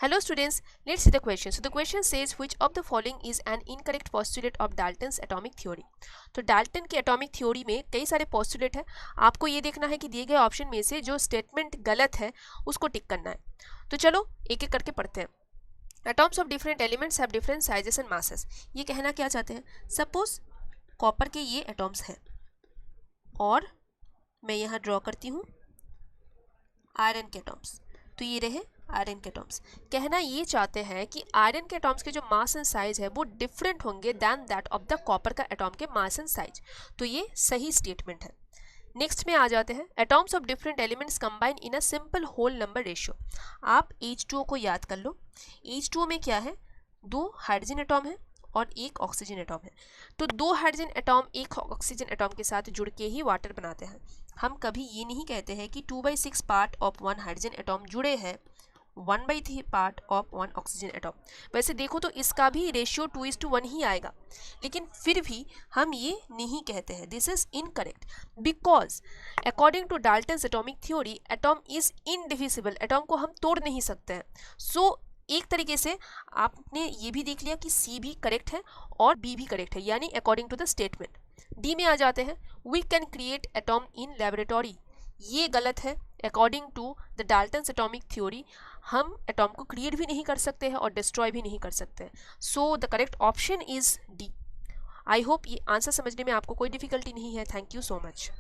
Hello students, let's see the question. So the question says which of the following is an incorrect postulate of Dalton's atomic theory. तो Dalton की atomic theory में कई सारे postulate है, आपको ये देखना है कि दिए गए ऑप्शन में से जो स्टेटमेंट गलत है उसको टिक करना है। तो चलो एक एक करके पढ़ते हैं। Atoms of different elements have different sizes and masses. ये कहना क्या चाहते हैं? सपोज कॉपर के ये एटॉम्स हैं और मैं यहाँ ड्रॉ करती हूँ आयरन के एटॉम्स, तो ये रहे आयरन के एटॉम्स। कहना ये चाहते हैं कि आयरन के एटॉम्स के जो मास एंड साइज है वो डिफरेंट होंगे than that of the copper का एटॉम के मास एंड साइज। तो ये सही स्टेटमेंट है। नेक्स्ट में आ जाते हैं, atoms of different elements combine in a simple whole number ratio. आप H2O को याद कर लो। H2O में क्या है? 2 हाइड्रोजन एटॉम है और 1 ऑक्सीजन एटॉम है। तो 2 हाइड्रोजन एटॉम 1 ऑक्सीजन एटॉम के साथ जुड़ के ही वाटर बनाते हैं। हम कभी ये नहीं कहते हैं कि 2/6 पार्ट ऑफ 1 हाइड्रोजन एटॉम जुड़े हैं 1/3 पार्ट ऑफ 1 ऑक्सीजन एटॉम। वैसे देखो तो इसका भी रेशियो 2:1 ही आएगा, लेकिन फिर भी हम ये नहीं कहते हैं। This is incorrect because according to Dalton's atomic theory atom is indivisible. Atom को हम तोड़ नहीं सकते हैं। सो एक तरीके से आपने ये भी देख लिया कि सी भी करेक्ट है और बी भी करेक्ट है, यानी according to the statement. D में आ जाते हैं, we can create atom in laboratory. ये गलत है। According to the Dalton's atomic theory हम एटॉम को क्रिएट भी नहीं कर सकते हैं और डिस्ट्रॉय भी नहीं कर सकते हैं। So the correct option is D. I hope ये आंसर समझने में आपको कोई डिफिकल्टी नहीं है। Thank you so much.